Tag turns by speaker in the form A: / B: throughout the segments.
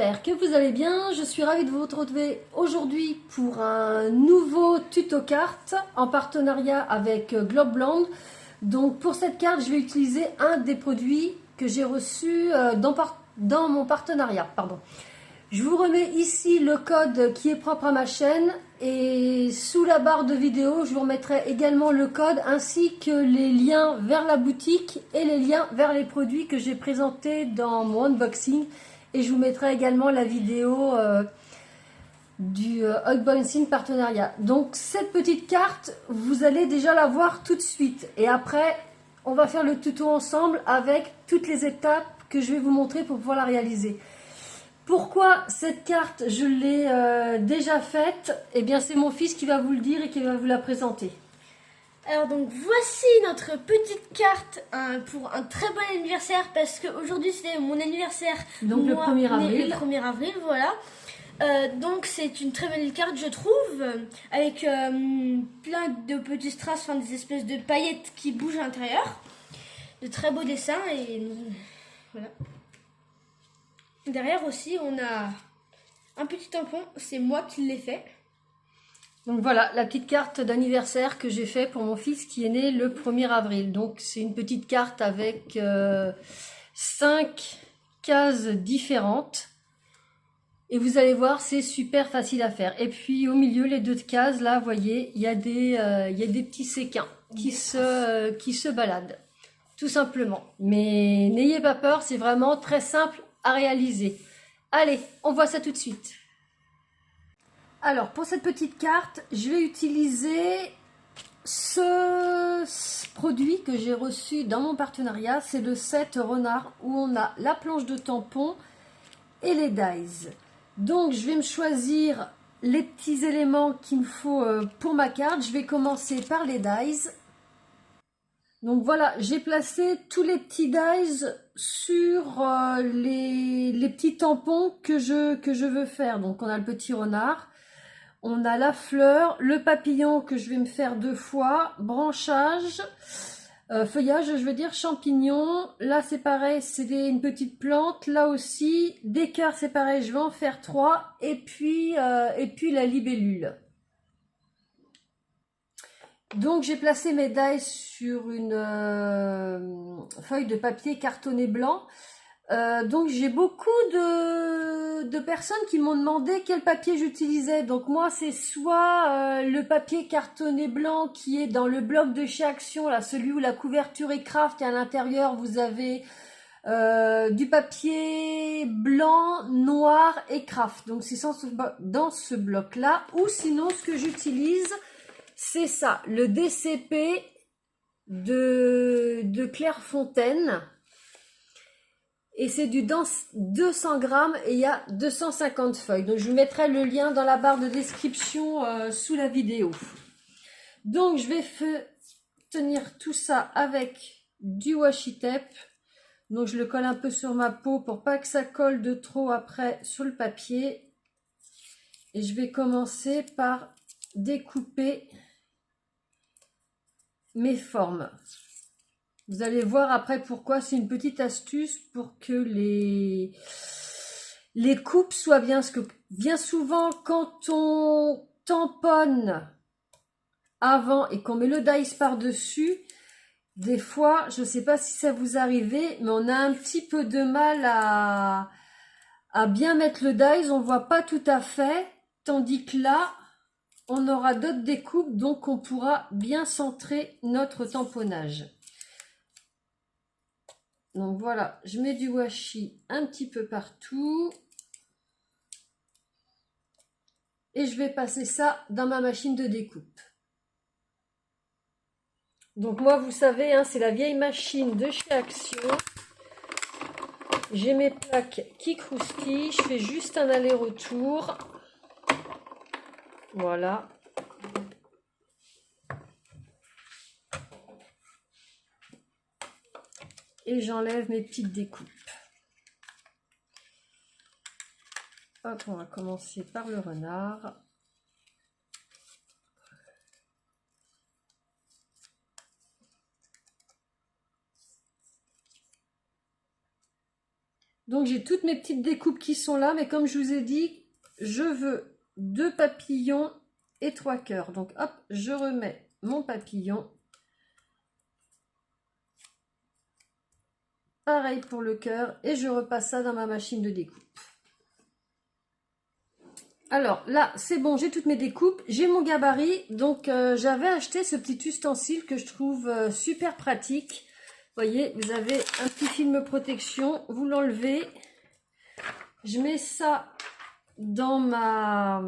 A: j'espère que vous allez bien. Je suis ravie de vous retrouver aujourd'hui pour un nouveau tuto carte en partenariat avec Globland. Donc pour cette carte, je vais utiliser un des produits que j'ai reçu dans mon partenariat. Je vous remets ici le code qui est propre à ma chaîne et sous la barre de vidéo, je vous remettrai également le code ainsi que les liens vers la boutique et les liens vers les produits que j'ai présentés dans mon unboxing. Et je vous mettrai également la vidéo du unboxing partenariat. Donc cette petite carte, vous allez déjà la voir tout de suite. Et après, on va faire le tuto ensemble avec toutes les étapes que je vais vous montrer pour pouvoir la réaliser. Pourquoi cette carte, je l'ai déjà faite? Eh bien, c'est mon fils qui va vous le dire et qui va vous la présenter.
B: Alors donc voici notre petite carte pour un très bon anniversaire parce qu'aujourd'hui c'était mon anniversaire.
A: Donc le 1er avril.
B: Le 1er avril, voilà. Donc c'est une très belle carte je trouve, avec plein de petits strass, enfin des espèces de paillettes qui bougent à l'intérieur. De très beaux dessins et voilà. Derrière aussi on a un petit tampon, c'est moi qui l'ai fait.
A: Donc voilà, la petite carte d'anniversaire que j'ai fait pour mon fils qui est né le 1er avril. Donc c'est une petite carte avec 5 cases différentes. Et vous allez voir, c'est super facile à faire. Et puis au milieu, les deux cases, là, vous voyez, il y a des petits séquins qui se baladent. Tout simplement. Mais n'ayez pas peur, c'est vraiment très simple à réaliser. Allez, on voit ça tout de suite. Alors, pour cette petite carte, je vais utiliser ce produit que j'ai reçu dans mon partenariat. C'est le set Renard où on a la planche de tampon et les dies. Donc, je vais me choisir les petits éléments qu'il me faut pour ma carte. Je vais commencer par les dies. Donc voilà, j'ai placé tous les petits dies sur les petits tampons que je veux faire. Donc, on a le petit renard. On a la fleur, le papillon que je vais me faire 2 fois, branchage, feuillage, je veux dire, champignon. Là, c'est pareil, c'est une petite plante. Là aussi, des cœurs, c'est pareil, je vais en faire 3. Et puis la libellule. Donc, j'ai placé mes dies sur une feuille de papier cartonné blanc. Donc j'ai beaucoup de personnes qui m'ont demandé quel papier j'utilisais. Donc moi c'est soit le papier cartonné blanc qui est dans le bloc de chez Action, là, celui où la couverture est craft et à l'intérieur vous avez du papier blanc, noir et craft. Donc c'est dans ce bloc là. Ou sinon ce que j'utilise c'est ça, le DCP de Clairefontaine. Et c'est du 200 grammes et il y a 250 feuilles. Donc je vous mettrai le lien dans la barre de description sous la vidéo. Donc je vais tenir tout ça avec du washi tape. Donc je le colle un peu sur ma peau pour pas que ça colle de trop après sur le papier. Et je vais commencer par découper mes formes. Vous allez voir après pourquoi, c'est une petite astuce pour que les coupes soient bien. Parce que bien souvent, quand on tamponne avant et qu'on met le dies par-dessus, des fois, je ne sais pas si ça vous arrive, mais on a un petit peu de mal à bien mettre le dies. On ne voit pas tout à fait, tandis que là, on aura d'autres découpes, donc on pourra bien centrer notre tamponnage. Donc voilà, je mets du washi un petit peu partout. Et je vais passer ça dans ma machine de découpe. Donc moi, vous savez, hein, c'est la vieille machine de chez Action. J'ai mes plaques qui croustillent. Je fais juste un aller-retour. Voilà. Et j'enlève mes petites découpes. Hop, on va commencer par le renard. Donc j'ai toutes mes petites découpes qui sont là, mais comme je vous ai dit, je veux 2 papillons et 3 cœurs. Donc hop, je remets mon papillon. Pareil pour le cœur et je repasse ça dans ma machine de découpe. Alors là, c'est bon, j'ai toutes mes découpes, j'ai mon gabarit. Donc j'avais acheté ce petit ustensile que je trouve super pratique. Vous voyez, vous avez un petit film protection, vous l'enlevez. Je mets ça dans ma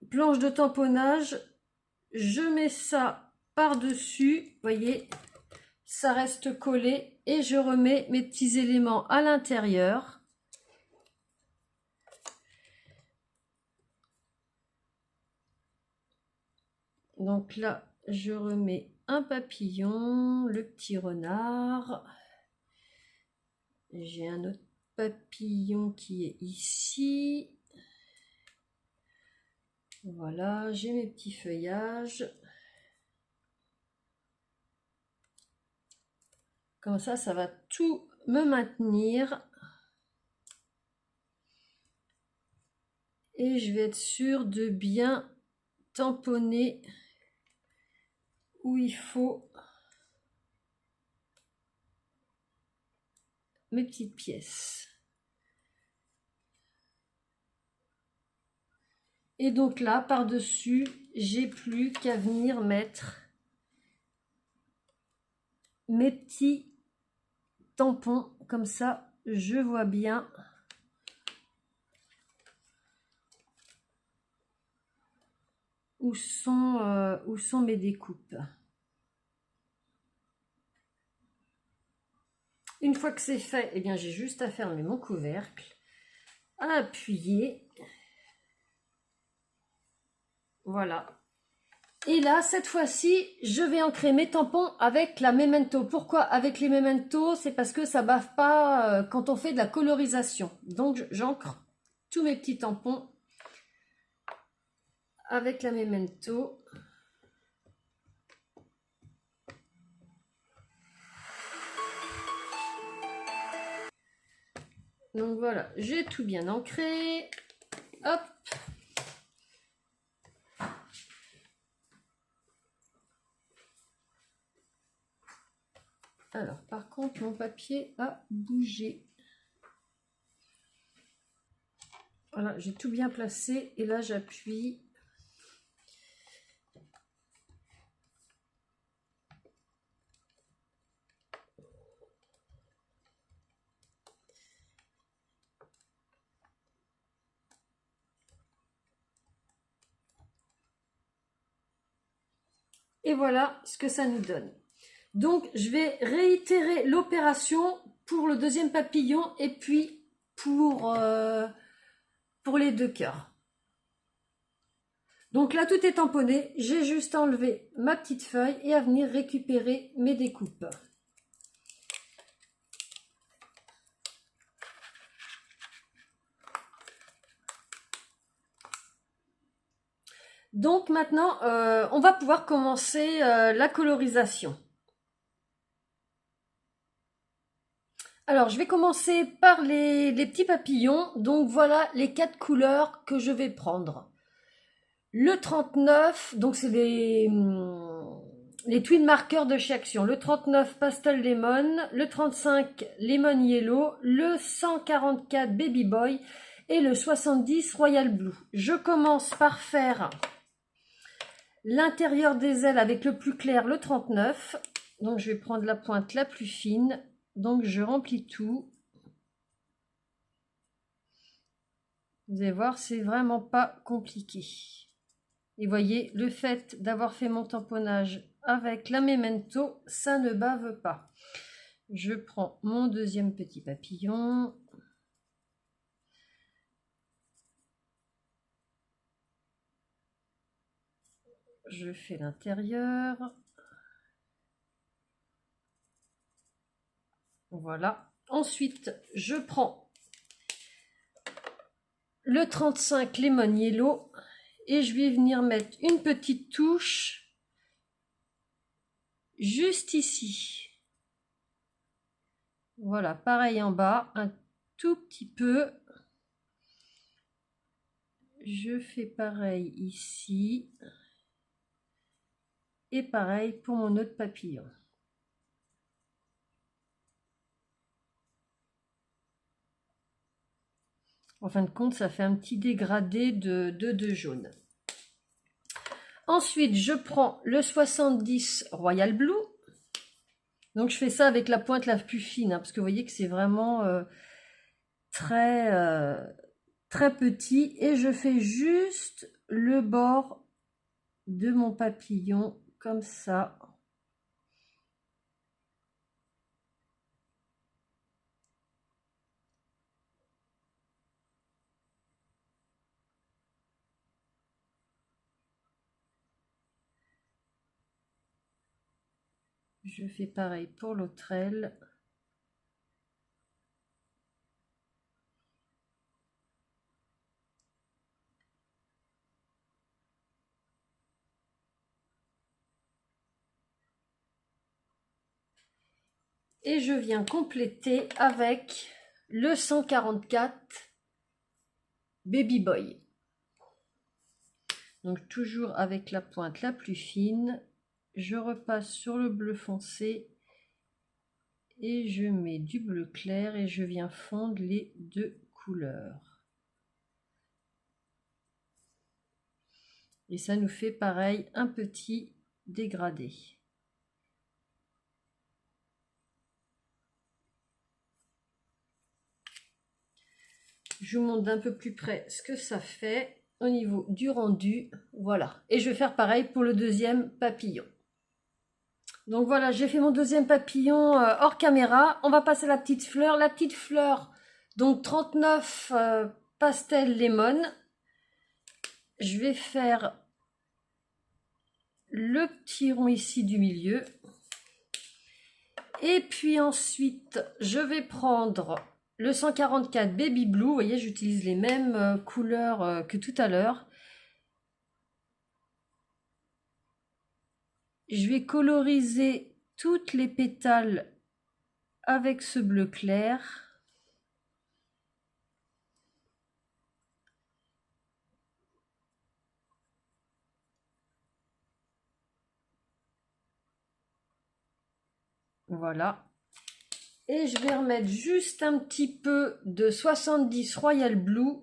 A: planche de tamponnage. Je mets ça par-dessus, vous voyez, ça reste collé. Et je remets mes petits éléments à l'intérieur. Donc là, je remets un papillon, le petit renard. J'ai un autre papillon qui est ici. Voilà, j'ai mes petits feuillages. Comme ça va tout me maintenir. Et je vais être sûre de bien tamponner où il faut mes petites pièces. Et donc là, par-dessus, j'ai plus qu'à venir mettre mes petits tampons. Comme ça, je vois bien où sont mes découpes. Une fois que c'est fait, eh bien, j'ai juste à fermer mon couvercle, à appuyer. Voilà. Et là, cette fois-ci, je vais ancrer mes tampons avec la Memento. Pourquoi avec les Memento? C'est parce que ça bave pas quand on fait de la colorisation. Donc, j'ancre tous mes petits tampons avec la Memento. Donc voilà, j'ai tout bien ancré. Hop. Alors, par contre, mon papier a bougé. Voilà, j'ai tout bien placé et là, j'appuie. Et voilà ce que ça nous donne. Donc, je vais réitérer l'opération pour le deuxième papillon et puis pour les 2 cœurs. Donc là, tout est tamponné. J'ai juste à enlever ma petite feuille et à venir récupérer mes découpes. Donc maintenant, on va pouvoir commencer la colorisation. Alors, je vais commencer par les petits papillons. Donc, voilà les 4 couleurs que je vais prendre. Le 39, donc c'est les twin markers de chez Action. Le 39 Pastel Lemon, le 35 Lemon Yellow, le 144 Baby Boy et le 70 Royal Blue. Je commence par faire l'intérieur des ailes avec le plus clair, le 39. Donc, je vais prendre la pointe la plus fine. Donc, je remplis tout. Vous allez voir, c'est vraiment pas compliqué. Et voyez, le fait d'avoir fait mon tamponnage avec la Memento, ça ne bave pas. Je prends mon deuxième petit papillon. Je fais l'intérieur. Voilà. Ensuite, je prends le 35 Lemon Yellow et je vais venir mettre une petite touche juste ici. Voilà, pareil en bas, un tout petit peu. Je fais pareil ici. Et pareil pour mon autre papillon. En fin de compte, ça fait un petit dégradé de jaune. Ensuite, je prends le 70 Royal Blue. Donc, je fais ça avec la pointe la plus fine, hein, parce que vous voyez que c'est vraiment très, très petit. Et je fais juste le bord de mon papillon, comme ça. Je fais pareil pour l'autre aile. Et je viens compléter avec le 144 Baby Boy. Donc toujours avec la pointe la plus fine, je repasse sur le bleu foncé et je mets du bleu clair et je viens fondre les deux couleurs. Et ça nous fait pareil un petit dégradé. Je vous montre d'un peu plus près ce que ça fait au niveau du rendu. Voilà. Et je vais faire pareil pour le deuxième papillon. Donc voilà, j'ai fait mon deuxième papillon hors caméra. On va passer à la petite fleur. La petite fleur, donc 39 pastel lemon. Je vais faire le petit rond ici du milieu. Et puis ensuite, je vais prendre le 144 Baby Blue. Vous voyez, j'utilise les mêmes couleurs que tout à l'heure. Je vais coloriser toutes les pétales avec ce bleu clair. Voilà. Et je vais remettre juste un petit peu de 70 Royal Blue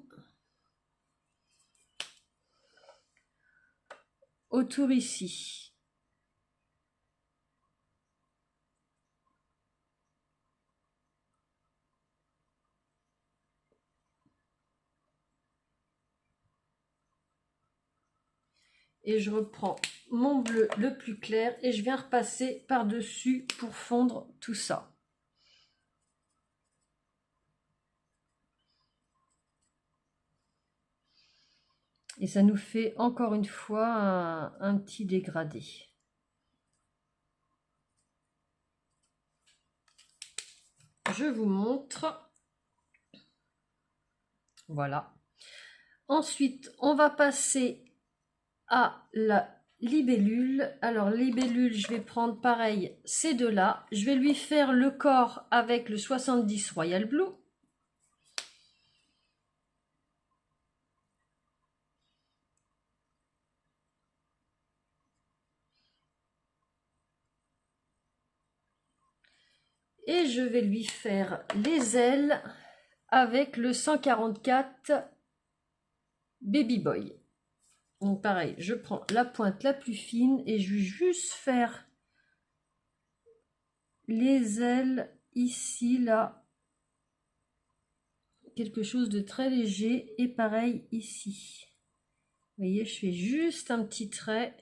A: autour ici. Et je reprends mon bleu le plus clair et je viens repasser par-dessus pour fondre tout ça. Et ça nous fait encore une fois un petit dégradé. Je vous montre. Voilà. Ensuite, on va passer à la libellule. Alors, libellule, je vais prendre pareil ces deux-là. Je vais lui faire le corps avec le 70 Royal Blue. Et je vais lui faire les ailes avec le 144 Baby Boy. Donc pareil, je prends la pointe la plus fine et je vais juste faire les ailes ici, là. Quelque chose de très léger et pareil ici. Vous voyez, je fais juste un petit trait.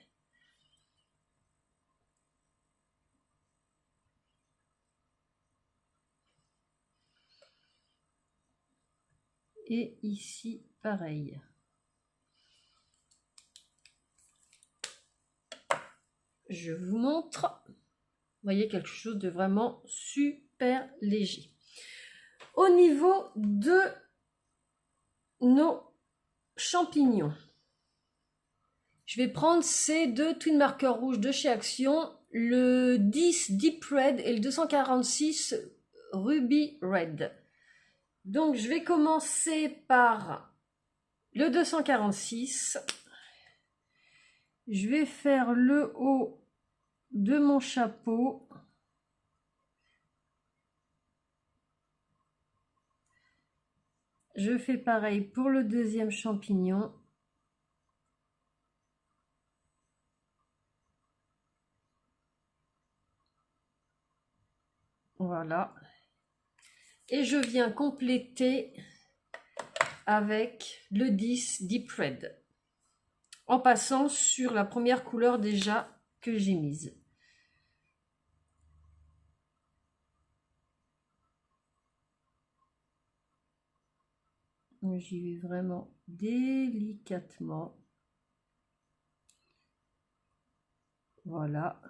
A: Et ici, pareil. Je vous montre. Vous voyez, quelque chose de vraiment super léger. Au niveau de nos champignons, je vais prendre ces deux twin marqueurs rouges de chez Action, le 10 Deep Red et le 246 Ruby Red. Donc je vais commencer par le 246. Je vais faire le haut de mon chapeau. Je fais pareil pour le deuxième champignon. Voilà. Et je viens compléter avec le 10 Deep Red. En passant sur la première couleur déjà que j'ai mise. J'y vais vraiment délicatement. Voilà.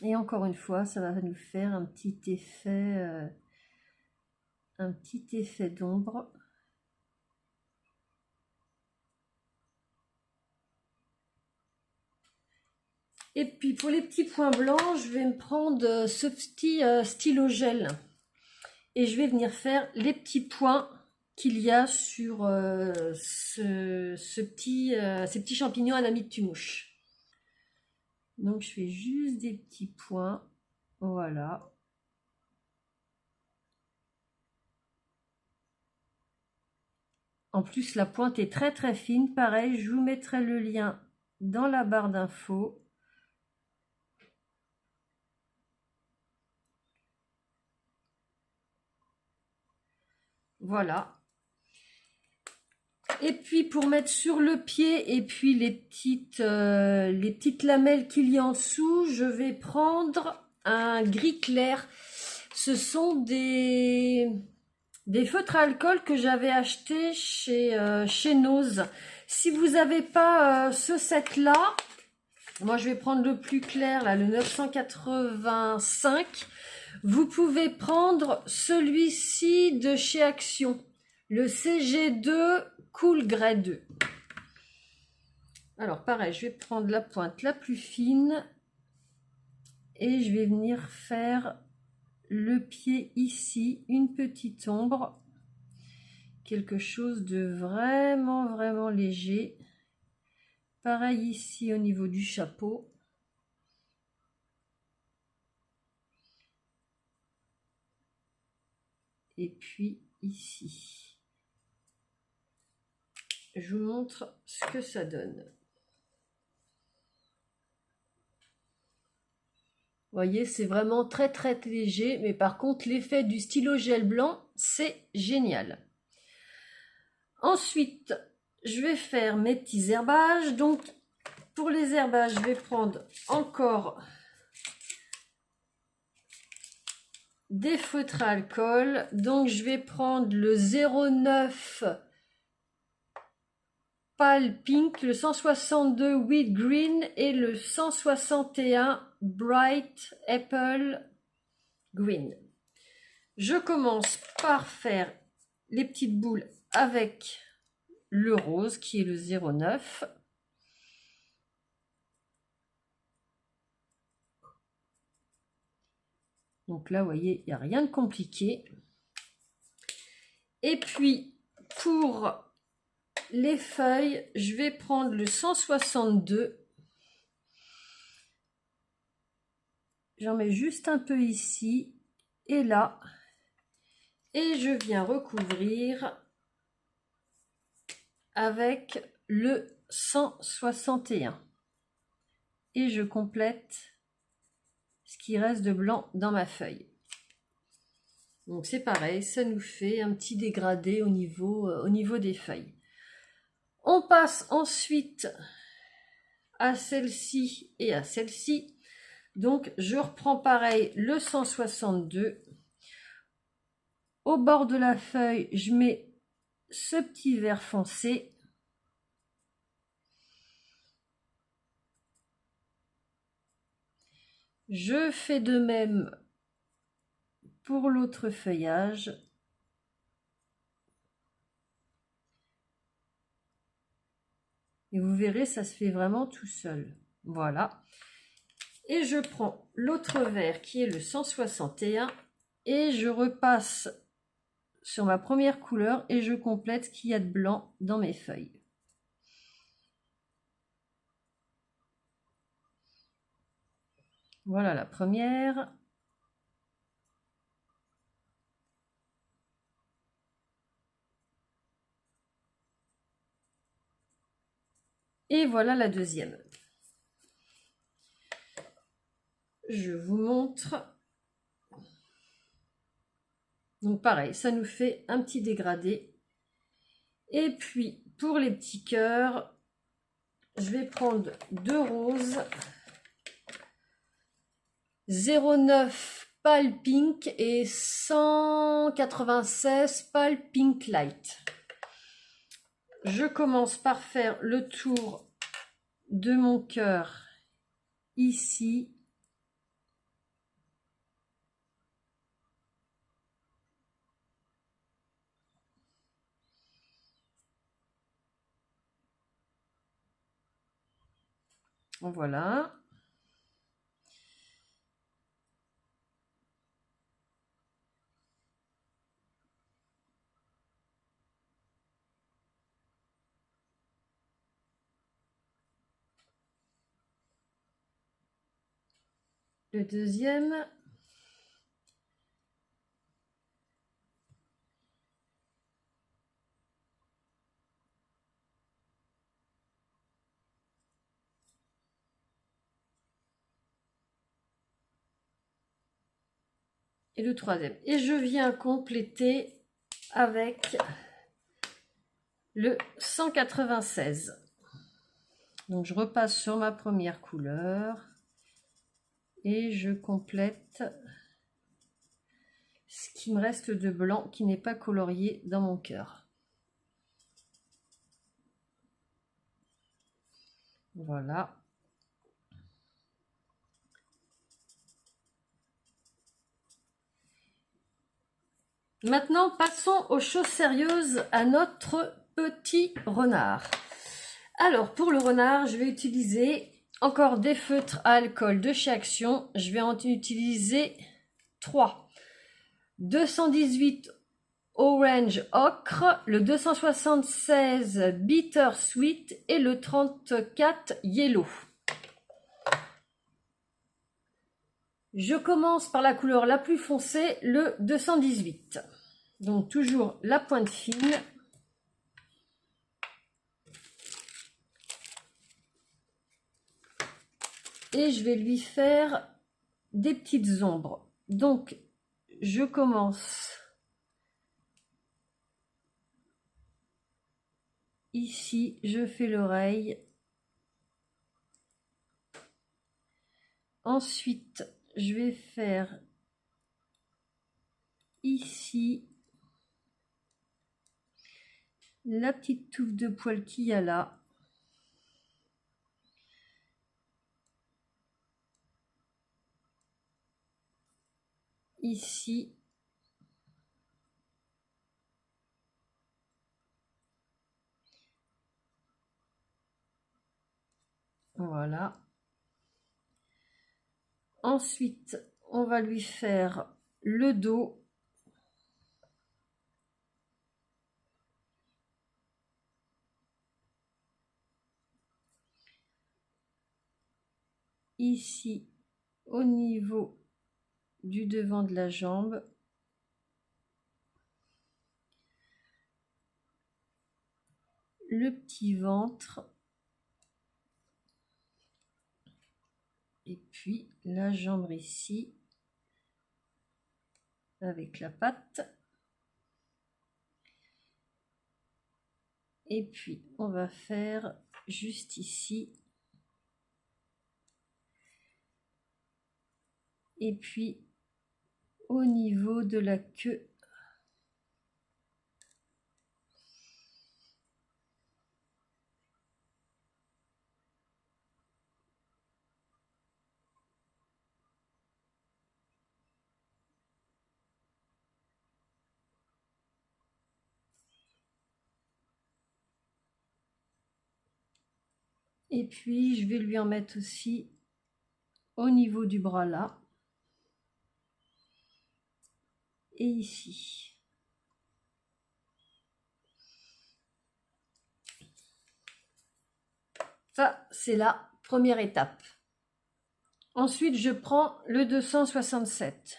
A: Et encore une fois, ça va nous faire un petit effet d'ombre. Et puis pour les petits points blancs, je vais me prendre ce petit stylo gel. Et je vais venir faire les petits points qu'il y a sur ces petits champignons à la mie-de-tumouche. Donc je fais juste des petits points, voilà. En plus la pointe est très très fine, pareil, je vous mettrai le lien dans la barre d'infos. Voilà. Et puis pour mettre sur le pied et puis les petites lamelles qu'il y a en dessous, je vais prendre un gris clair. Ce sont des feutres à alcool que j'avais acheté chez Nose. Si vous n'avez pas ce set là, moi je vais prendre le plus clair là, le 985. Vous pouvez prendre celui-ci de chez Action, le CG2 Cool Grey 2. Alors pareil, je vais prendre la pointe la plus fine et je vais venir faire le pied ici, une petite ombre, quelque chose de vraiment vraiment léger. Pareil ici au niveau du chapeau. Et puis ici. Je vous montre ce que ça donne. Vous voyez, c'est vraiment très très léger, mais par contre l'effet du stylo gel blanc, c'est génial. Ensuite, je vais faire mes petits herbages. Donc, pour les herbages, je vais prendre encore des feutres à alcool. Donc, je vais prendre le 09 Pale Pink, le 162 Wheat Green et le 161 Bright Apple Green. Je commence par faire les petites boules avec le rose qui est le 09. Donc là, vous voyez, il n'y a rien de compliqué. Et puis, pour les feuilles, je vais prendre le 162. J'en mets juste un peu ici et là. Et je viens recouvrir avec le 161. Et je complète ce qui reste de blanc dans ma feuille. Donc c'est pareil, ça nous fait un petit dégradé au niveau des feuilles. On passe ensuite à celle-ci et à celle-ci. Donc je reprends pareil le 162. Au bord de la feuille, je mets ce petit vert foncé. Je fais de même pour l'autre feuillage. Et vous verrez, ça se fait vraiment tout seul. Voilà. Et je prends l'autre vert qui est le 161 et je repasse sur ma première couleur et je complète ce qu'il y a de blanc dans mes feuilles. Voilà la première. Et voilà la deuxième. Je vous montre. Donc pareil, ça nous fait un petit dégradé. Et puis pour les petits cœurs, je vais prendre 2 roses. 09 Pale Pink et 196 Pale Pink Light. Je commence par faire le tour de mon cœur ici. Voilà. Le deuxième. Et le troisième. Et je viens compléter avec le 196. Donc je repasse sur ma première couleur et je complète ce qui me reste de blanc qui n'est pas colorié dans mon cœur. Voilà. Maintenant, passons aux choses sérieuses, à notre petit renard. Alors, pour le renard, je vais utiliser encore des feutres à alcool de chez Action. Je vais en utiliser 3. 218 Orange Ocre, le 276 Bitter Sweet et le 34 Yellow. Je commence par la couleur la plus foncée, le 218. Donc toujours la pointe fine. Et je vais lui faire des petites ombres. Donc je commence ici, je fais l'oreille. Ensuite, je vais faire ici la petite touffe de poils qu'il y a là. Ici. Voilà. Ensuite, on va lui faire le dos. Ici, au niveau du devant de la jambe. Le petit ventre. Et puis la jambe ici. Avec la patte. Et puis, on va faire juste ici. Et puis, au niveau de la queue. Et puis, je vais lui en mettre aussi au niveau du bras là. et ici. Ça, c'est la première étape. Ensuite, je prends le 267.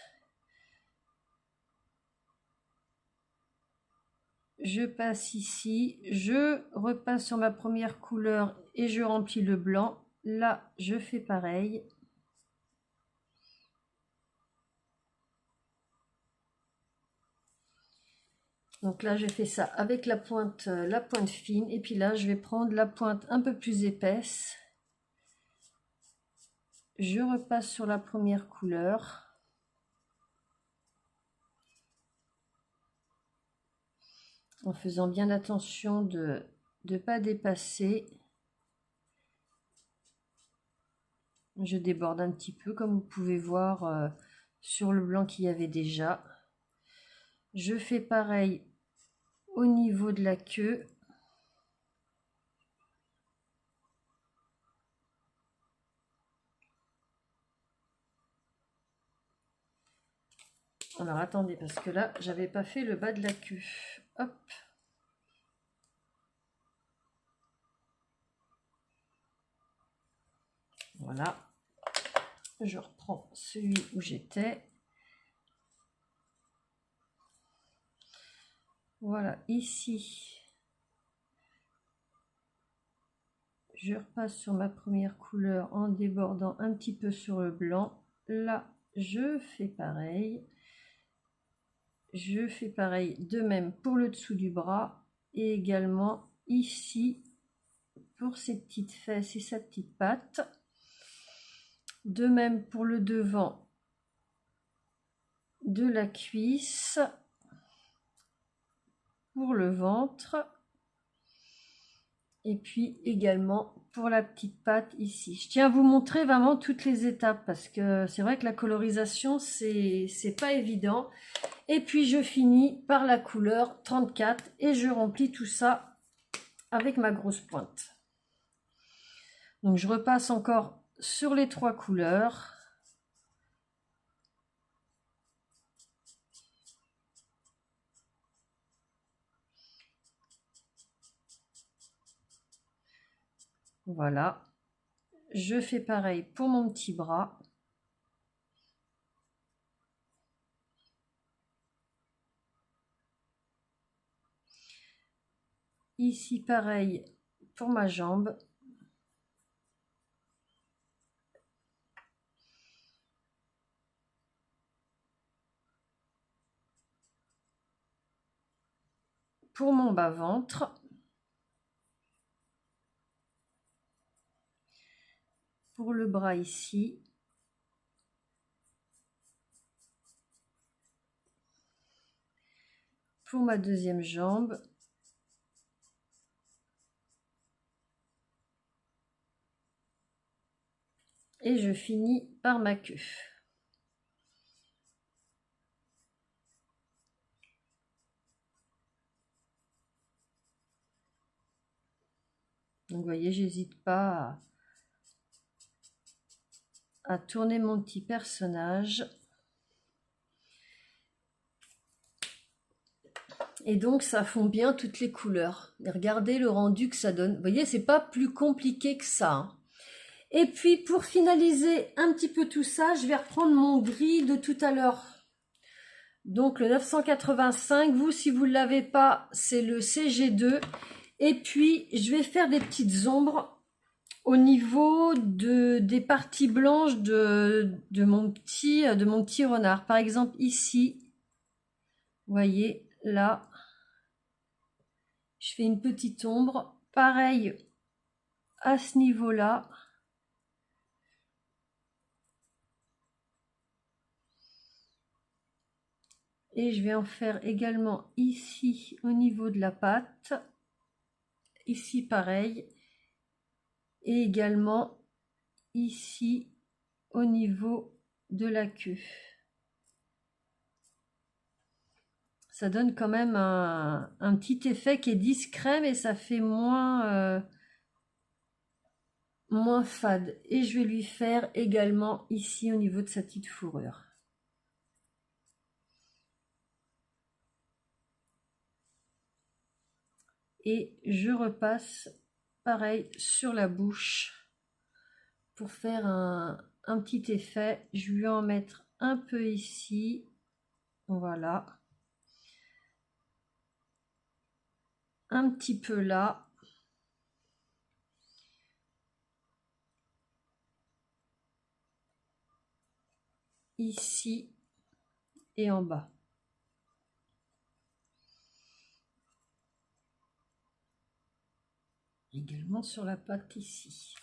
A: Je passe ici, je repasse sur ma première couleur et je remplis le blanc. Là, je fais pareil. Donc là, j'ai fait ça avec la pointe fine. Et puis là, je vais prendre la pointe un peu plus épaisse. Je repasse sur la première couleur. En faisant bien attention de ne pas dépasser. Je déborde un petit peu, comme vous pouvez voir sur le blanc qu'il y avait déjà. Je fais pareil au niveau de la queue. Alors attendez, parce que là, j'avais pas fait le bas de la queue. Hop. Voilà. Je reprends celui où j'étais. Voilà, ici. Je repasse sur ma première couleur en débordant un petit peu sur le blanc. Là, je fais pareil. Je fais pareil de même pour le dessous du bras et également ici pour ses petites fesses et sa petite patte. De même pour le devant de la cuisse, pour le ventre et puis également pour la petite patte ici. Je tiens à vous montrer vraiment toutes les étapes parce que c'est vrai que la colorisation c'est pas évident. Et puis je finis par la couleur 34 et je remplis tout ça avec ma grosse pointe. Donc je repasse encore sur les 3 couleurs. Voilà. Je fais pareil pour mon petit bras. Ici pareil pour ma jambe. Pour mon bas-ventre. Pour le bras ici. Pour ma deuxième jambe. Et je finis par ma queue. Donc vous voyez, j'hésite pas à tourner mon petit personnage. Et donc ça fond bien toutes les couleurs. Et regardez le rendu que ça donne. Vous voyez, c'est pas plus compliqué que ça, hein. Et puis pour finaliser un petit peu tout ça, je vais reprendre mon gris de tout à l'heure. Donc le 985, vous si vous ne l'avez pas, c'est le CG2. Et puis je vais faire des petites ombres au niveau des parties blanches de mon petit renard. Par exemple ici, vous voyez là, je fais une petite ombre. Pareil à ce niveau-là. Et je vais en faire également ici au niveau de la patte. Ici pareil. Et également ici au niveau de la queue. Ça donne quand même un petit effet qui est discret, mais ça fait moins fade. Et je vais lui faire également ici au niveau de sa petite fourrure. Et je repasse pareil sur la bouche pour faire un petit effet. Je vais en mettre un peu ici. Voilà. Un petit peu là. Ici et en bas. Également sur la patte ici.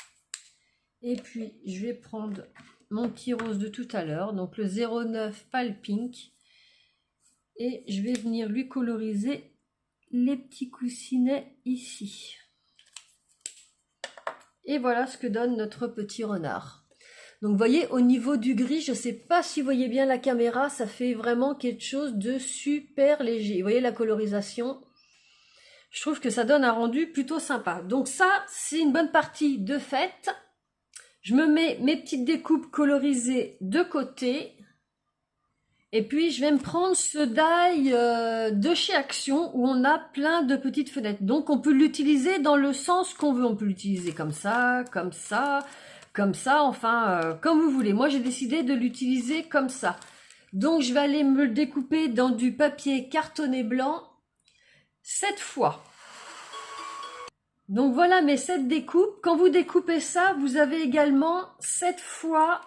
A: Et puis je vais prendre mon petit rose de tout à l'heure, donc le 09 Pale Pink, et je vais venir lui coloriser les petits coussinets ici. Et voilà ce que donne notre petit renard. Donc vous voyez, au niveau du gris, je ne sais pas si vous voyez bien la caméra, ça fait vraiment quelque chose de super léger. Vous voyez la colorisation? Je trouve que ça donne un rendu plutôt sympa. Donc ça, c'est une bonne partie de fait. Je me mets mes petites découpes colorisées de côté. Et puis, je vais me prendre ce die de chez Action où on a plein de petites fenêtres. Donc, on peut l'utiliser dans le sens qu'on veut. On peut l'utiliser comme ça, comme ça, comme ça. Enfin, comme vous voulez. Moi, j'ai décidé de l'utiliser comme ça. Donc, je vais aller me le découper dans du papier cartonné blanc 7 fois. Donc, voilà mes 7 découpes. Quand vous découpez ça, vous avez également 7 fois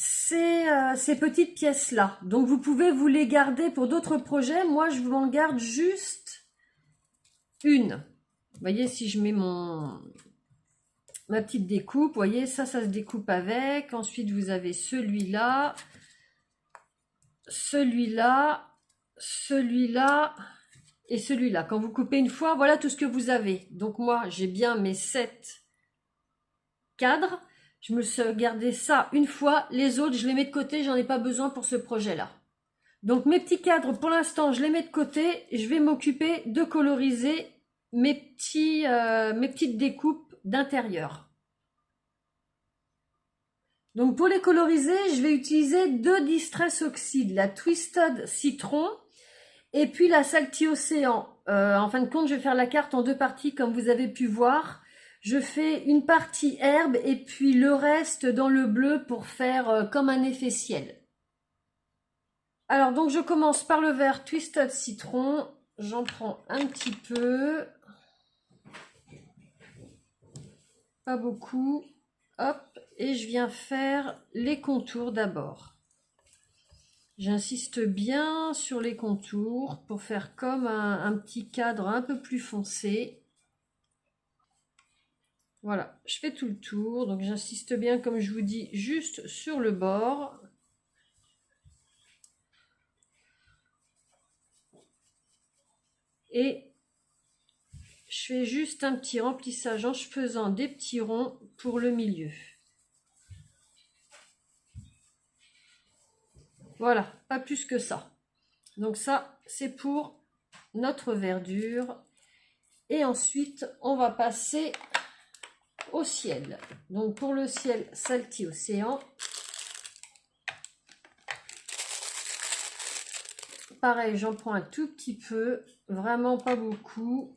A: ces petites pièces là, donc vous pouvez vous les garder pour d'autres projets. Moi je vous en garde juste une. Vous voyez, si je mets ma petite découpe, vous voyez, ça se découpe avec. Ensuite vous avez celui-là, celui-là, celui-là et celui-là. Quand vous coupez une fois, voilà tout ce que vous avez. Donc moi j'ai bien mes 7 cadres. Je me suis gardé ça une fois, les autres je les mets de côté, j'en ai pas besoin pour ce projet-là. Donc mes petits cadres, pour l'instant, je les mets de côté, et je vais m'occuper de coloriser mes petites découpes d'intérieur. Donc pour les coloriser, je vais utiliser 2 Distress Oxide, la Twisted Citron et puis la Salty Océan. En fin de compte, je vais faire la carte en 2 parties comme vous avez pu voir. Je fais une partie herbe et puis le reste dans le bleu pour faire comme un effet ciel. Alors donc je commence par le vert Twisted Citron. J'en prends un petit peu. Pas beaucoup. Hop. Et je viens faire les contours d'abord. J'insiste bien sur les contours pour faire comme un petit cadre un peu plus foncé. Voilà, je fais tout le tour, donc j'insiste bien, comme je vous dis, juste sur le bord. Et je fais juste un petit remplissage en faisant des petits ronds pour le milieu. Voilà, pas plus que ça. Donc ça, c'est pour notre verdure. Et ensuite, on va passer au ciel. Donc pour le ciel, Salty Océan. Pareil, j'en prends un tout petit peu, vraiment pas beaucoup.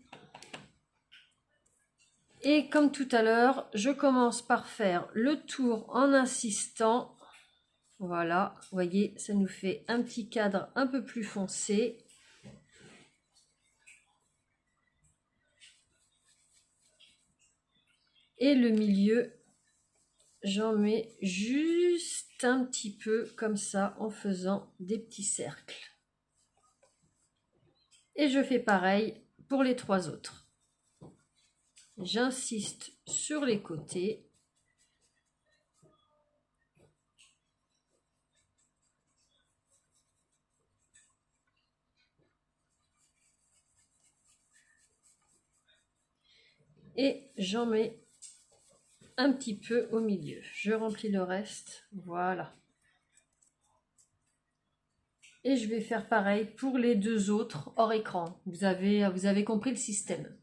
A: Et comme tout à l'heure, je commence par faire le tour en insistant. Voilà, vous voyez, ça nous fait un petit cadre un peu plus foncé. Et le milieu, j'en mets juste un petit peu comme ça en faisant des petits cercles. Et je fais pareil pour les 3 autres. J'insiste sur les côtés. Et j'en mets un petit peu au milieu. Je remplis le reste. Voilà. Et je vais faire pareil pour les 2 autres hors écran. Vous avez compris le système.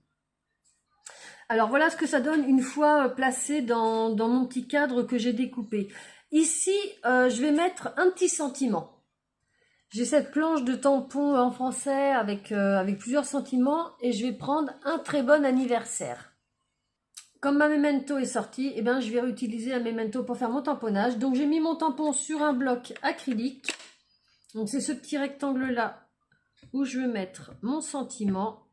A: Alors voilà ce que ça donne une fois placé dans mon petit cadre que j'ai découpé. Ici, je vais mettre un petit sentiment. J'ai cette planche de tampon en français avec plusieurs sentiments et je vais prendre un très bon anniversaire. Comme ma memento est sortie, eh ben, je vais réutiliser la memento pour faire mon tamponnage. Donc j'ai mis mon tampon sur un bloc acrylique. Donc c'est ce petit rectangle là où je vais mettre mon sentiment.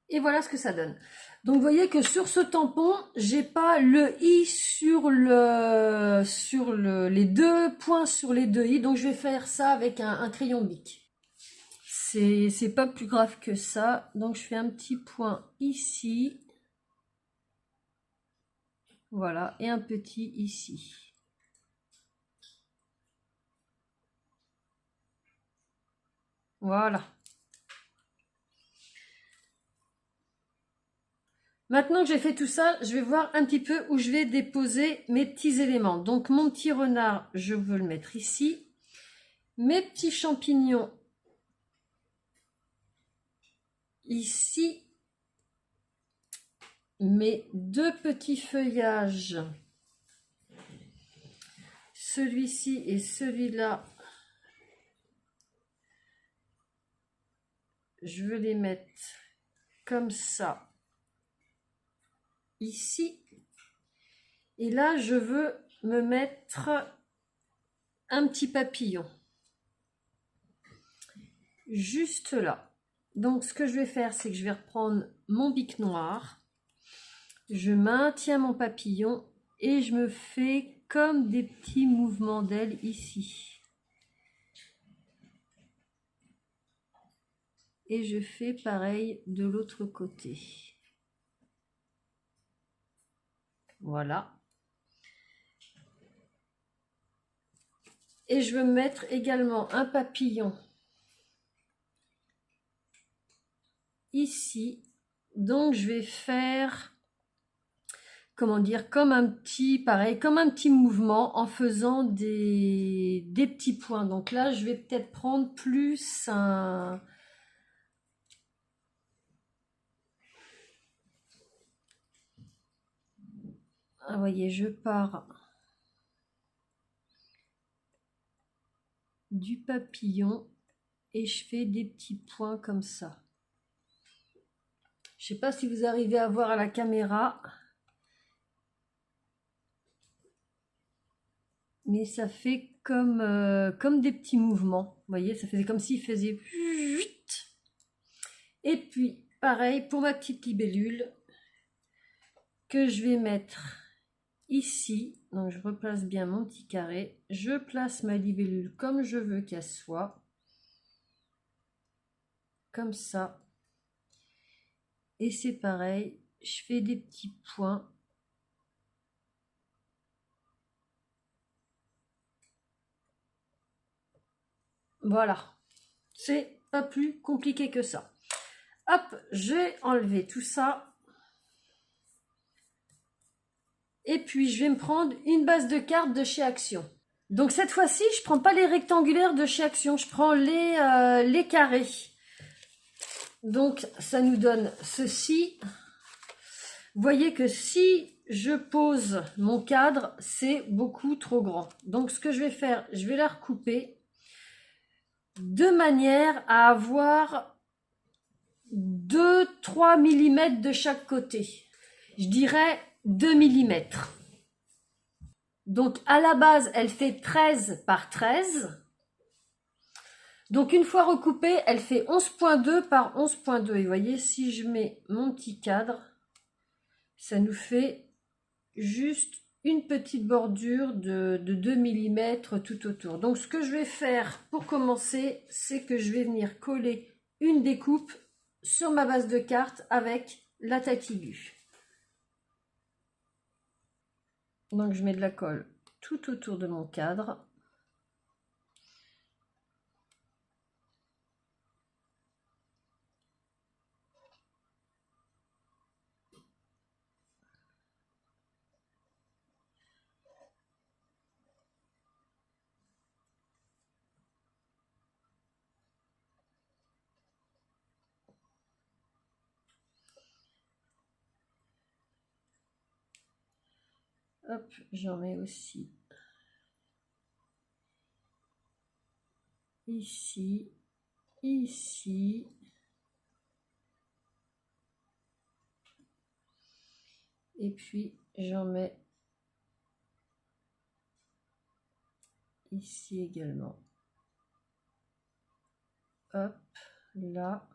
A: Et voilà ce que ça donne. Donc vous voyez que sur ce tampon, j'ai pas le i sur les deux points sur les deux i. Donc je vais faire ça avec un crayon Bic. C'est pas plus grave que ça. Donc je fais un petit point ici. Voilà, et un petit ici. Voilà. Maintenant que j'ai fait tout ça, je vais voir un petit peu où je vais déposer mes petits éléments. Donc mon petit renard, je veux le mettre ici. Mes petits champignons, ici. Mes deux petits feuillages, celui-ci et celui-là, je veux les mettre comme ça, ici. Et là, je veux me mettre un petit papillon, juste là. Donc, ce que je vais faire, c'est que je vais reprendre mon bic noir. Je maintiens mon papillon et je me fais comme des petits mouvements d'ailes ici. Et je fais pareil de l'autre côté. Voilà. Et je veux mettre également un papillon ici. Donc je vais faire, comment dire, comme un petit, pareil, comme un petit mouvement en faisant des petits points. Donc là, je vais peut-être prendre plus un... Ah, voyez, je pars du papillon et je fais des petits points comme ça. Je ne sais pas si vous arrivez à voir à la caméra, mais ça fait comme des petits mouvements. Vous voyez, ça faisait comme s'il faisait... Et puis, pareil pour ma petite libellule que je vais mettre ici. Donc, je replace bien mon petit carré. Je place ma libellule comme je veux qu'elle soit. Comme ça. Et c'est pareil, je fais des petits points. Voilà. C'est pas plus compliqué que ça. Hop, j'ai enlevé tout ça. Et puis, je vais me prendre une base de cartes de chez Action. Donc, cette fois-ci, je ne prends pas les rectangulaires de chez Action. Je prends les carrés. Donc, ça nous donne ceci. Vous voyez que si je pose mon cadre, c'est beaucoup trop grand. Donc, ce que je vais faire, je vais la recouper de manière à avoir 2-3 mm de chaque côté. Je dirais 2 mm. Donc, à la base, elle fait 13 par 13. Donc, une fois recoupée, elle fait 11,2 par 11,2. Et vous voyez, si je mets mon petit cadre, ça nous fait juste une petite bordure de 2 mm tout autour. Donc, ce que je vais faire pour commencer, c'est que je vais venir coller une découpe sur ma base de cartes avec la tatillue. Donc, je mets de la colle tout autour de mon cadre. Hop, j'en mets aussi ici, ici. Et puis j'en mets ici également. Hop, là.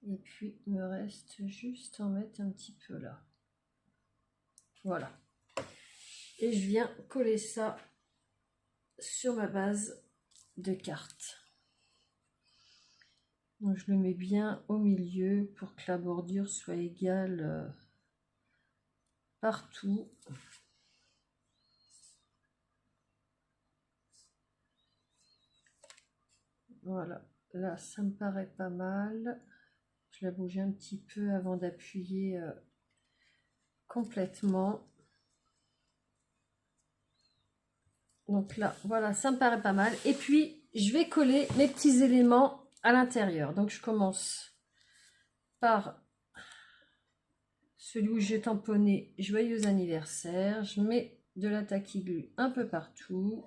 A: Et puis il me reste juste en mettre un petit peu là. Voilà. Et je viens coller ça sur ma base de cartes. Donc je le mets bien au milieu pour que la bordure soit égale partout. Voilà, là ça me paraît pas mal. Je la bouge un petit peu avant d'appuyer complètement. Donc là, voilà, ça me paraît pas mal. Et puis, je vais coller mes petits éléments à l'intérieur. Donc, je commence par celui où j'ai tamponné Joyeux anniversaire. Je mets de la tacky glue un peu partout.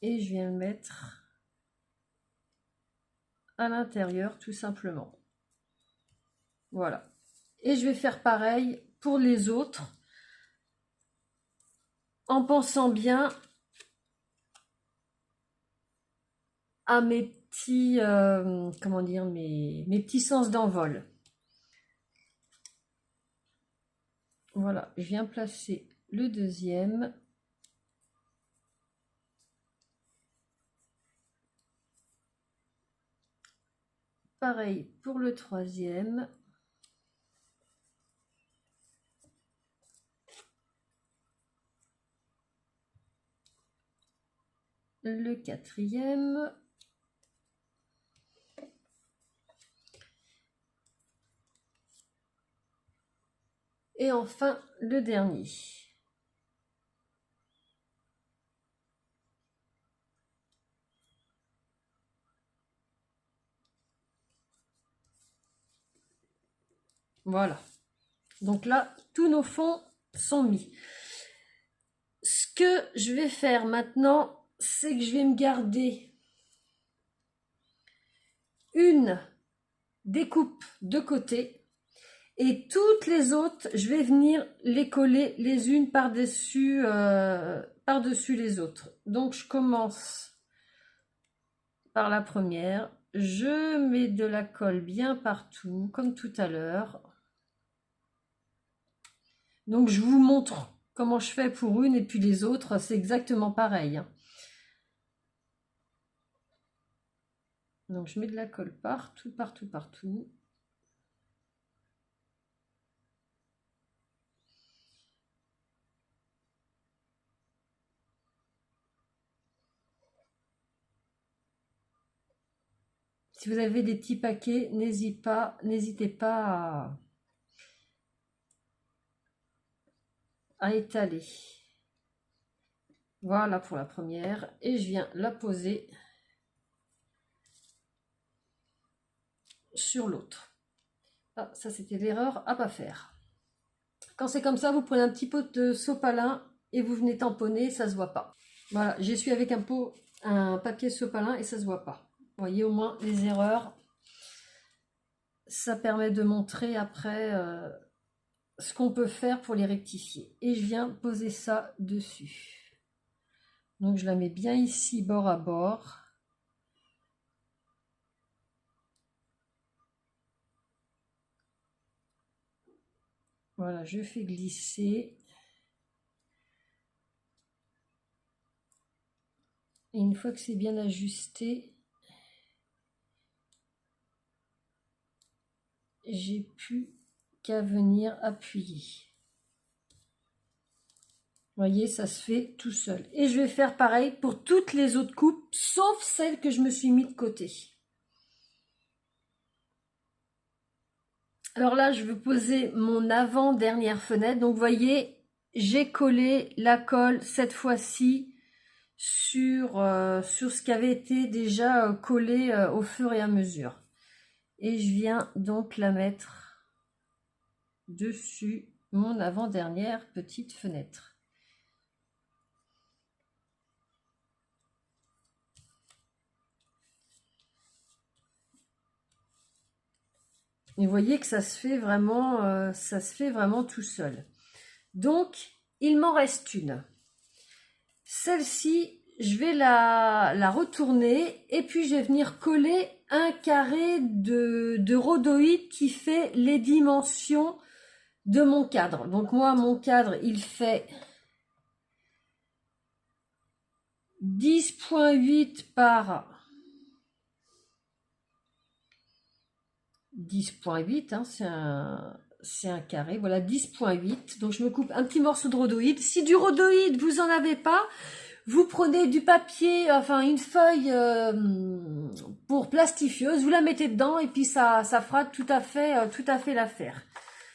A: Et je viens le mettre à l'intérieur tout simplement. Voilà. Et je vais faire pareil pour les autres en pensant bien à mes petits, comment dire, mes petits sens d'envol. Voilà, je viens placer le deuxième. Pareil pour le troisième. Le quatrième. Et enfin, le dernier. Voilà. Donc là, tous nos fonds sont mis. Ce que je vais faire maintenant, c'est que je vais me garder une découpe de côté. Et toutes les autres, je vais venir les coller les unes par-dessus par-dessus les autres. Donc, je commence par la première. Je mets de la colle bien partout, comme tout à l'heure. Donc, je vous montre comment je fais pour une et puis les autres, c'est exactement pareil. Donc, je mets de la colle partout, partout, partout. Si vous avez des petits paquets, n'hésitez pas à étaler. Voilà pour la première. Et je viens la poser sur l'autre. Ah, ça c'était l'erreur à pas faire. Quand c'est comme ça, vous prenez un petit pot de sopalin et vous venez tamponner, ça se voit pas. Voilà, j'y suis avec un papier sopalin et ça se voit pas. Vous voyez au moins les erreurs. Ça permet de montrer après ce qu'on peut faire pour les rectifier. Et je viens poser ça dessus. Donc je la mets bien ici, bord à bord. Voilà, je fais glisser. Et une fois que c'est bien ajusté, j'ai plus qu'à venir appuyer. Vous voyez, ça se fait tout seul. Et je vais faire pareil pour toutes les autres coupes, sauf celles que je me suis mis de côté. Alors là, je vais poser mon avant-dernière fenêtre. Donc, vous voyez, j'ai collé la colle cette fois-ci sur ce qui avait été déjà collé au fur et à mesure. Et je viens donc la mettre dessus mon avant-dernière petite fenêtre. Et vous voyez que ça se fait vraiment tout seul. Donc, il m'en reste une. Celle-ci, je vais la retourner et puis je vais venir coller un carré de rhodoïde qui fait les dimensions de mon cadre. Donc moi, mon cadre, il fait 10,8 par 10,8, hein, c'est un carré, voilà, 10,8. Donc je me coupe un petit morceau de rhodoïde. Si du rhodoïde, vous en avez pas, vous prenez du papier, enfin une feuille pour plastifieuse, vous la mettez dedans et puis ça fera tout à fait l'affaire.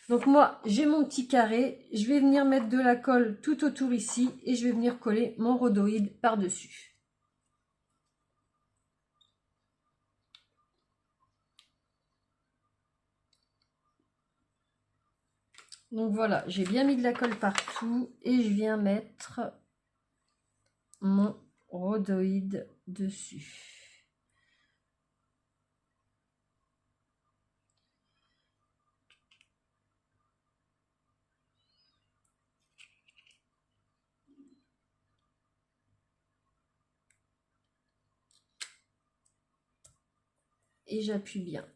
A: Donc moi, j'ai mon petit carré, je vais venir mettre de la colle tout autour ici et je vais venir coller mon rhodoïde par-dessus. Donc voilà, j'ai bien mis de la colle partout et je viens mettre mon rhodoïde dessus. Et j'appuie bien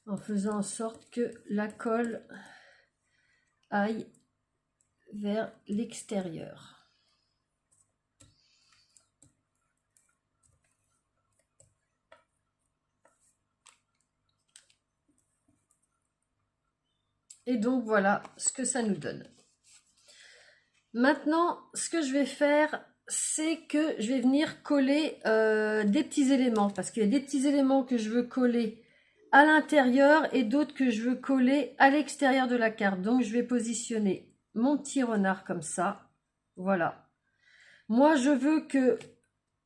A: en faisant en sorte que la colle aille vers l'extérieur. Et donc voilà ce que ça nous donne. Maintenant, ce que je vais faire, c'est que je vais venir coller des petits éléments, parce qu'il y a des petits éléments que je veux coller à l'intérieur et d'autres que je veux coller à l'extérieur de la carte. Donc je vais positionner mon petit renard comme ça, voilà. Moi je veux que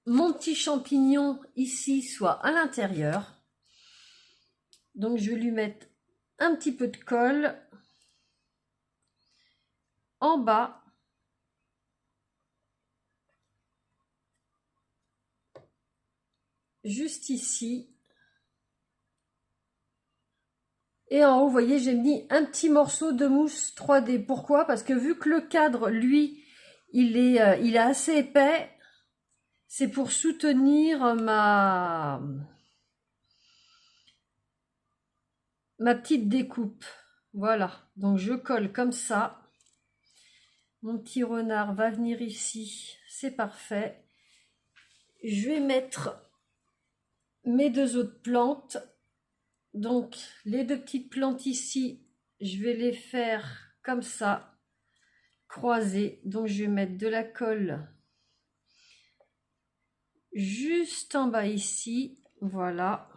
A: mon petit champignon ici soit à l'intérieur, donc je vais lui mettre un petit peu de colle en bas. Juste ici. Et en haut, vous voyez, j'ai mis un petit morceau de mousse 3D. Pourquoi? Parce que vu que le cadre, lui, il est assez épais, c'est pour soutenir ma petite découpe. Voilà, donc je colle comme ça. Mon petit renard va venir ici, c'est parfait. Je vais mettre mes deux autres plantes. Donc les deux petites plantes ici, je vais les faire comme ça, croisées. Donc je vais mettre de la colle juste en bas ici, voilà.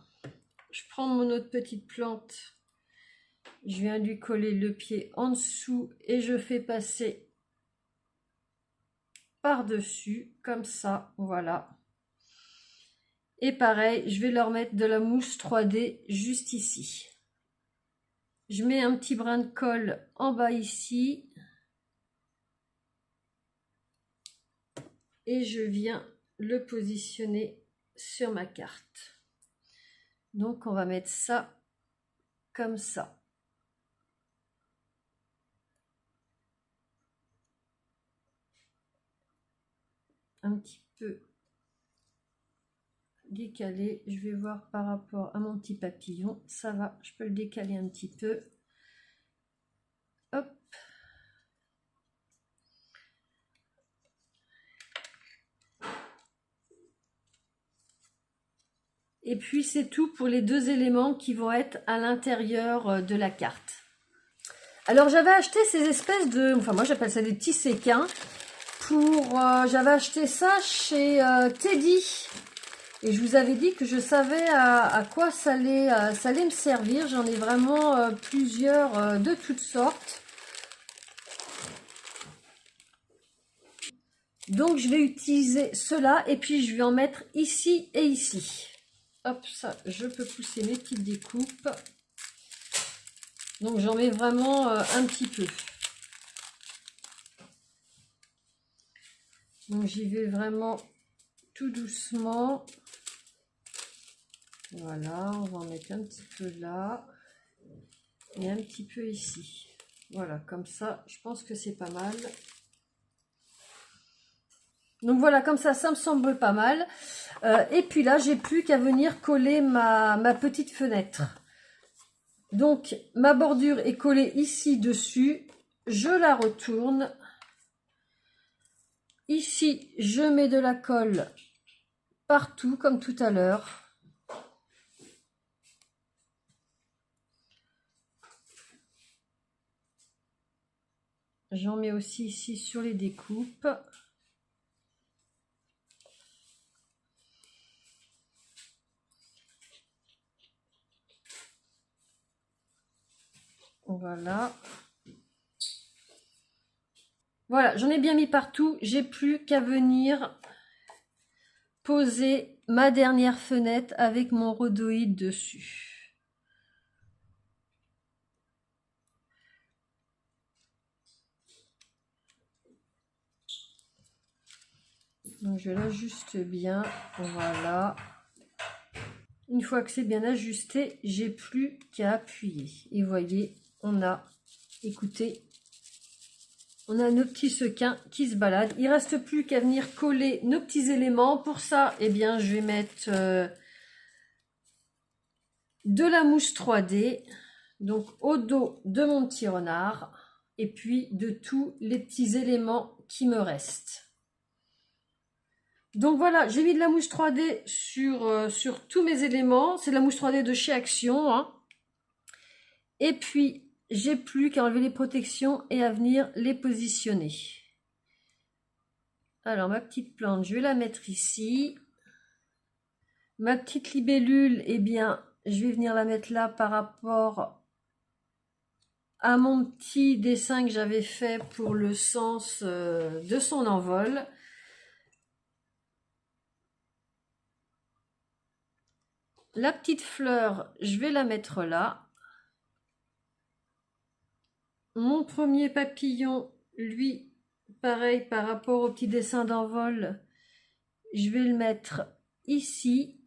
A: Je prends mon autre petite plante, je viens lui coller le pied en dessous et je fais passer par-dessus, comme ça, voilà. Et pareil, je vais leur mettre de la mousse 3D juste ici. Je mets un petit brin de colle en bas ici. Et je viens le positionner sur ma carte. Donc on va mettre ça comme ça. Un petit peu décalé. Je vais voir par rapport à mon petit papillon. Ça va, je peux le décaler un petit peu. Hop. Et puis c'est tout pour les deux éléments qui vont être à l'intérieur de la carte. Alors j'avais acheté ces espèces de, enfin moi j'appelle ça des petits séquins. J'avais acheté ça chez Teddy. Et je vous avais dit que je savais à quoi ça allait me servir. J'en ai vraiment plusieurs de toutes sortes. Donc je vais utiliser cela et puis je vais en mettre ici et ici. Hop, ça, je peux pousser mes petites découpes. Donc j'en mets vraiment un petit peu. Donc j'y vais vraiment tout doucement. Voilà, on va en mettre un petit peu là et un petit peu ici. Voilà, comme ça, je pense que c'est pas mal. Donc voilà, comme ça me semble pas mal. Et puis là, j'ai plus qu'à venir coller ma petite fenêtre. Donc, ma bordure est collée ici dessus. Je la retourne. Ici, je mets de la colle partout, comme tout à l'heure. J'en mets aussi ici sur les découpes. Voilà. Voilà, j'en ai bien mis partout. J'ai plus qu'à venir poser ma dernière fenêtre avec mon rhodoïde dessus. Donc je l'ajuste bien, voilà. Une fois que c'est bien ajusté, j'ai plus qu'à appuyer. Et voyez, on a, écoutez, on a nos petits sequins qui se baladent. Il reste plus qu'à venir coller nos petits éléments. Pour ça, eh bien, je vais mettre de la mousse 3D, donc au dos de mon petit renard, et puis de tous les petits éléments qui me restent. Donc voilà, j'ai mis de la mousse 3D sur tous mes éléments. C'est de la mousse 3D de chez Action. Hein. Et puis, j'ai plus qu'à enlever les protections et à venir les positionner. Alors, ma petite plante, je vais la mettre ici. Ma petite libellule, eh bien, je vais venir la mettre là par rapport à mon petit dessin que j'avais fait pour le sens de son envol. La petite fleur, je vais la mettre là. Mon premier papillon, lui, pareil par rapport au petit dessin d'envol, je vais le mettre ici.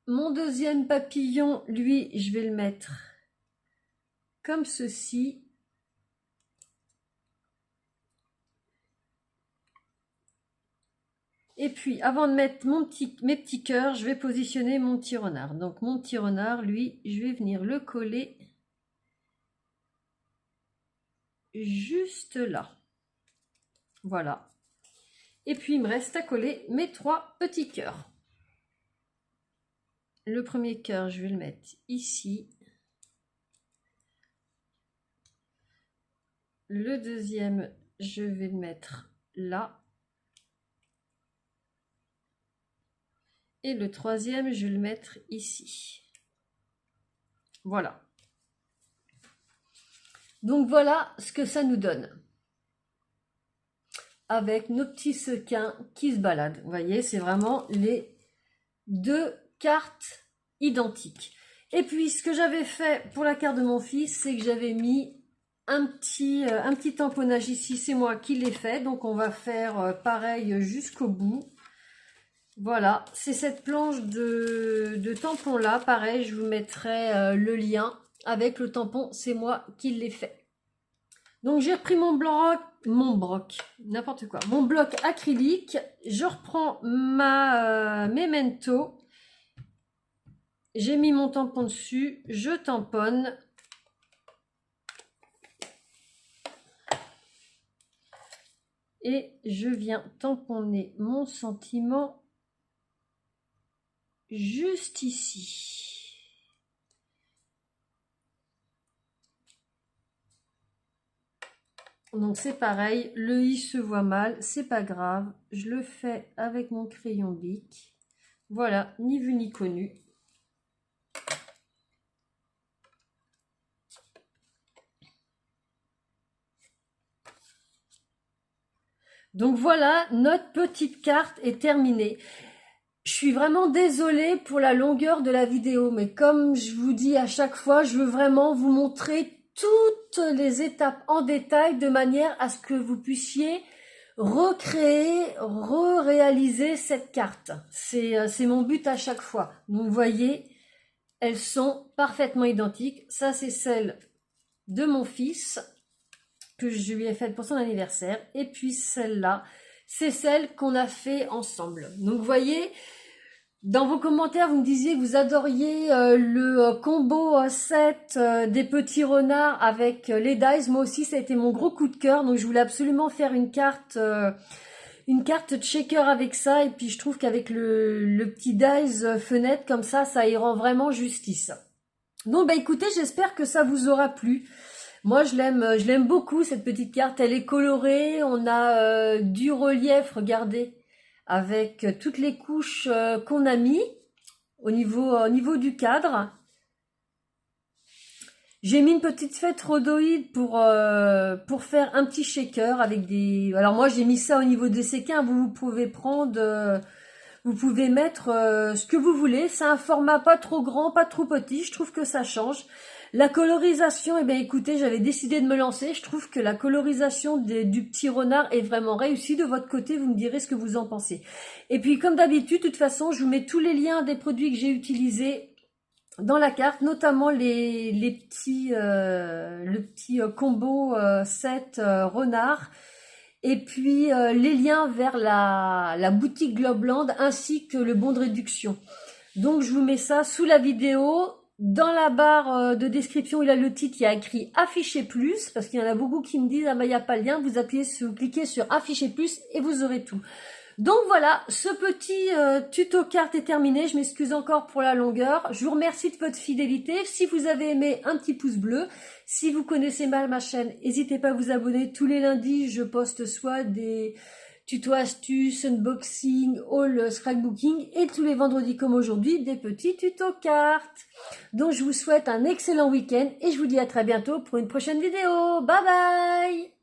A: Mon deuxième papillon, lui, je vais le mettre comme ceci. Et puis, avant de mettre mes petits cœurs, je vais positionner mon petit renard. Donc, mon petit renard, lui, je vais venir le coller juste là. Voilà. Et puis, il me reste à coller mes 3 petits cœurs. Le premier cœur, je vais le mettre ici. Le deuxième, je vais le mettre là. Et le troisième, je vais le mettre ici. Voilà. Donc voilà ce que ça nous donne. Avec nos petits sequins qui se baladent. Vous voyez, c'est vraiment les 2 cartes identiques. Et puis, ce que j'avais fait pour la carte de mon fils, c'est que j'avais mis un petit tamponnage ici. C'est moi qui l'ai fait. Donc, on va faire pareil jusqu'au bout. Voilà, c'est cette planche de tampon là. Pareil, je vous mettrai le lien avec le tampon. C'est moi qui l'ai fait. Donc, j'ai repris mon bloc acrylique. Je reprends ma Memento. J'ai mis mon tampon dessus. Je tamponne. Et je viens tamponner mon sentiment juste ici. Donc c'est pareil, le i se voit mal, c'est pas grave, je le fais avec mon crayon Bic. Voilà, ni vu ni connu. Donc voilà, notre petite carte est terminée. Je suis vraiment désolée pour la longueur de la vidéo, mais comme je vous dis à chaque fois, je veux vraiment vous montrer toutes les étapes en détail de manière à ce que vous puissiez recréer, réaliser cette carte. C'est mon but à chaque fois. Donc vous voyez, elles sont parfaitement identiques. Ça, c'est celle de mon fils que je lui ai faite pour son anniversaire. Et puis celle-là, c'est celle qu'on a fait ensemble. Donc vous voyez, dans vos commentaires, vous me disiez que vous adoriez le combo set des petits renards avec les dice. Moi aussi, ça a été mon gros coup de cœur. Donc je voulais absolument faire une carte checker avec ça. Et puis je trouve qu'avec le petit dice fenêtre comme ça y rend vraiment justice. Donc bah écoutez, j'espère que ça vous aura plu. Moi je l'aime beaucoup cette petite carte. Elle est colorée, on a du relief, regardez, avec toutes les couches qu'on a mis au niveau du cadre. J'ai mis une petite fête rhodoïde pour faire un petit shaker avec des... Alors moi j'ai mis ça au niveau des séquins, vous pouvez prendre... vous pouvez mettre ce que vous voulez. C'est un format pas trop grand, pas trop petit. Je trouve que ça change. La colorisation, eh bien écoutez, j'avais décidé de me lancer. Je trouve que la colorisation du petit renard est vraiment réussie de votre côté. Vous me direz ce que vous en pensez. Et puis comme d'habitude, de toute façon, je vous mets tous les liens des produits que j'ai utilisés dans la carte, notamment le petit combo set renard. Et puis les liens vers la boutique Globland ainsi que le bon de réduction. Donc je vous mets ça sous la vidéo. Dans la barre de description, il y a le titre, il y a écrit afficher plus, parce qu'il y en a beaucoup qui me disent ah ben il n'y a pas le lien, vous cliquez sur afficher plus et vous aurez tout. Donc voilà, ce petit tuto carte est terminé. Je m'excuse encore pour la longueur. Je vous remercie de votre fidélité. Si vous avez aimé, un petit pouce bleu. Si vous connaissez mal ma chaîne, n'hésitez pas à vous abonner. Tous les lundis, je poste soit des tutos astuces, unboxing, haul, scrapbooking. Et tous les vendredis comme aujourd'hui, des petits tutos cartes. Donc je vous souhaite un excellent week-end et je vous dis à très bientôt pour une prochaine vidéo. Bye bye!